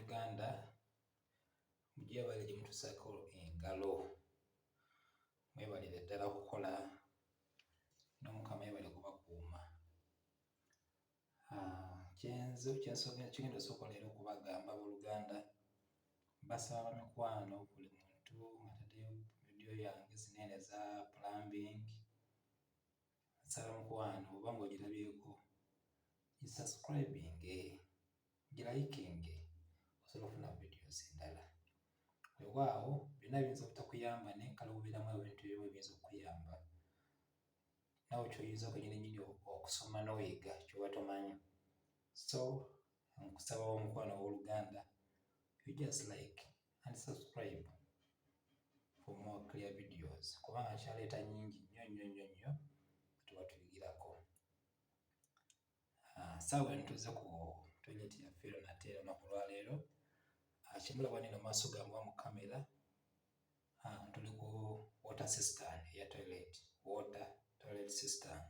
Abooluganda mujje baliri mutusaako engalo, mwebalire ddala okukola n'Omukama yeebale kubakuuma. Kigenda osooka leero okubagamba abooluganda, basaba mikwano buli muntu ng'ataddeyo vidiyo yange zinene eza plumbing, nsaba mukwano oba ng'ogirabyeko gisubscribinge, girayikinge osobola okufuna videos endala. Weewaawo byonna biyinza obutakuyamba naye kale obeeramu ebintu ebimu ebiyinza okukuyamba. Naawe ky'oyinza kwennyini okusoma n'oyiga ky'oba tomanyi. So nkusaba omukwano w'Oluganda, you just like and subscribe for more clear videos kubanga nkyaleeta nnyingi nnyo tuba tuyigirako. Saawa ntuuze ku toilet yaffe eno nate olunaku lwaleero. Kimulaba nino maaso gange mu kamera, tuli ku water cistern eya toilet cistern.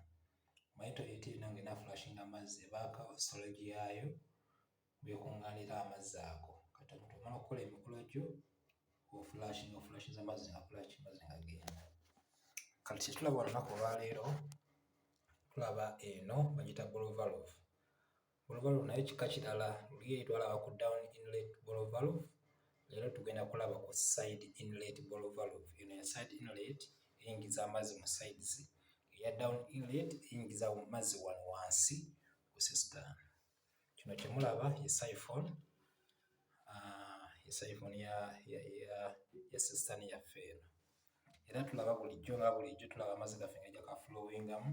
Omanyi toilet erina ng'erina flushinga amazzi ebaako storage yaayo w'ekungaanira amazzi ago. Kati omuntu omala okukola emikolo gyo oflashinze amazzi amazzi ne gagenda. Kati kye tulaba olunaku olwaleero, tulaba eno bagiyita ball valve. Ball valve nayo kika kirala, luli twalaba ku down inlet ball valve, leero tugenda kulaba ku side inlet ball valve. Eno ya side inlet eyingiza amazzi mu sides, eya down inlet eyingiza mazzi wano wansi ku cistern. Kino kye mulaba ye siphon ya cistern yaffe eno. Era tulaba bulijjo tulaba amazzi gaffe nga gakaflowingamu.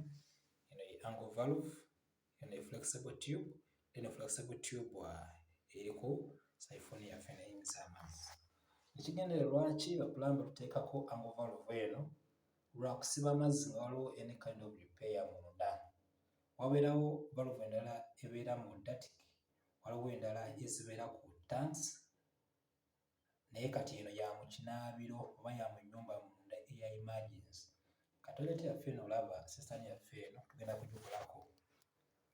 Eno ye angle valve, eno ye flexible tube, eno flexible tube eri ku siphon yaffe eno eyingiza amazzi. Ekigendererwa lwaki bapulamba tuteekako angle valve eno, lwa kusiba amazzi nga waliwo any kind of repair munda. Wabeerawo valve endala ebeera mu duct, waliwo endala ezibeera ku tanks, naye kati eno ya mu kinaabiro oba ya mu nnyumba munda eya emergency. Ka toilet yaffe eno olaba cistern yaffe eno tugenda kugikolako.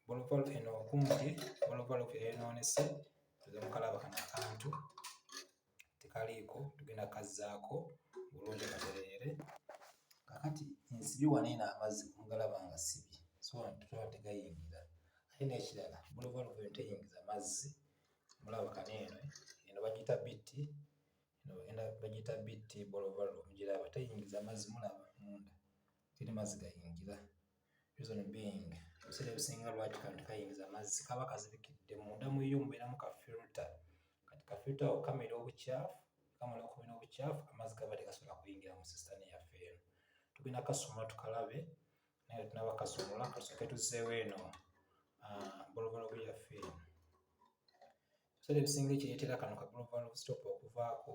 Ball valve eno kumpi, ball valve eyonoonese, tuze mukalaba kano akantu tekaliiko, tugenda kazzaako bulungi katereere. Kaakati nsibye wano eno amazzi mugalaba nga sibye, so tulaba tegayingira. Ate n'ekirala ball valve eno teyingiza mazzi, mulaba kano eno bagiyita bitti, bagiyita bitti ball valve, mugiraba teyingiza mazzi, mulaba munda teri mazzi gayingira. Reason being, ebiseera ebisinga lwaki kano tekayingiza mazzi, kaba kazibikidde munda mu yo mubeeramu ka filter. Kati ka filter ako kamira obukyafu, kamala okumira obukyafu amazzi gaba tegasobola kuyingira mu cistern yaffe eno. Tugenda kasumula tukalabe, naye tunaba kasumula kasooke tuzzeewo eno ball valve yaffe eno. Ebiseera ebisinga ekireetera kano ka ball valve stop okuvaako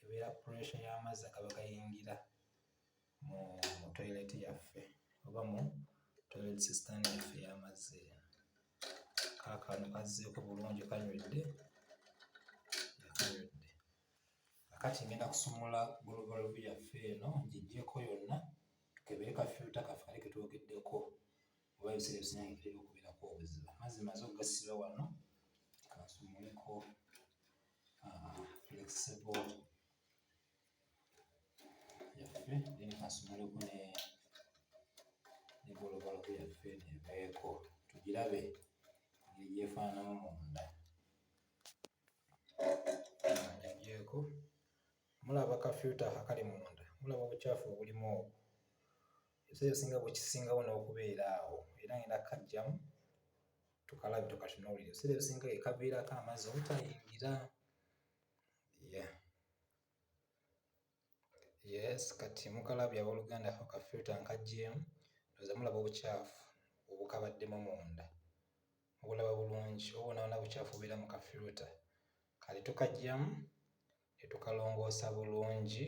ebeera pressure y'amazzi agaba gayingira mu toilet yaffe oba mu toilet cistern yaffe ey'amazzi eno. Kaakano kazzeeko bulungi kanywedde. Kakati ngenda kusumula ball valve yaffe eno ngiggyeko yonna, tukebere ka filter kaffe kali ke twogeddeko oba ebiseera ebisinga bitera okubeerako obuzibu. Amazzi maze okugasiba wano, kansumuleko flexible yaffe, then kansumuleko ne ball valve yaffe eno eveeko, tugirabe engeri gy'efaananamu munda. Ngiggyeko, mulaba ka filter akali munda, mulaba obukyafu obulimu obwo. Ebiseera ebisinga bwe kisingawo n'okubeera awo, era ngenda kukaggyamu tukalabe tukatunuulire. Ebiseera ebisinga ke kaviirako amazzi obutayingira. Yes, kati mukalabye abooluganda ako ka filter nkaggyeemu, ndowooza mulaba obukyafu obukabaddemu munda. Mubulaba bulungi, oba bw'onoona bukyafu obubeera mu ka filter. Kati tukaggyamu ne tukalongoosa bulungi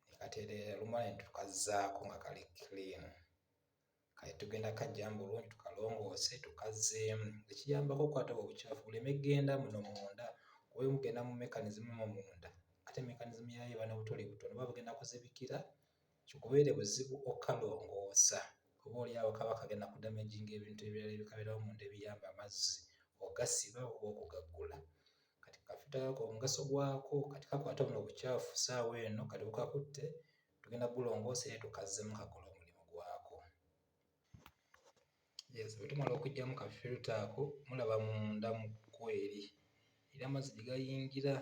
ne katereera, lumala ne tukazzaako nga kali clean. Kati tugenda kaggyamu bulungi tukalongoose tukazzeemu. Ekiyambako okukwata obwo obukyafu buleme ggenda muno munda, kuba bugenda mu mechanism mu munda, ate mechanism yaayo eba n'obutoli butono, buba bugenda kuzibikira, kikubeere buzibu okkalongoosa. Oboolyawo kaba kagenda kudamaginga ebintu ebirala ebikabeerawo munda ebiyamba amazzi okugasiba oba okugaggula. Kati Akafilter kako omugaso gwako kati kakwata buno obukyafu saawa eno kati bukakutte tugenda bulongoosa era tukazzemu kakola omulimu gwako. Yes, bwe tumala okuggyamu kafilter ako mulaba munda mu eri amazzi gye gayingira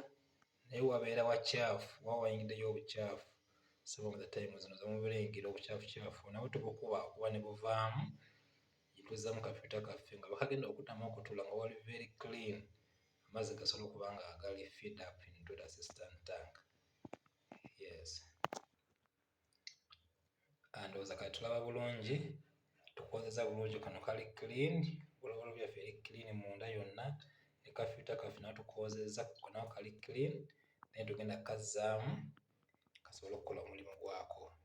naye wabeera wakyafu wayingiddeyo obukyafu. Some of the time zino zamubulengera obukyafu nabwe tubukuba ne buvaamu tuzzamu kafilter kaffe nga bakagenda okuddamu okutuula nga wali very clean, amazzi gasobola okuba nga agali feed up into the cistern tank. Yes. Ndowooza kati tulaba bulungi, tukozesa bulungi, kano kali clean, bulabula byaffe eri clean munda yonna, ne kafilter kaffe nawe tukozeza nako kali clean, naye tugenda kazzaamu kasobole okukola omulimu gwako.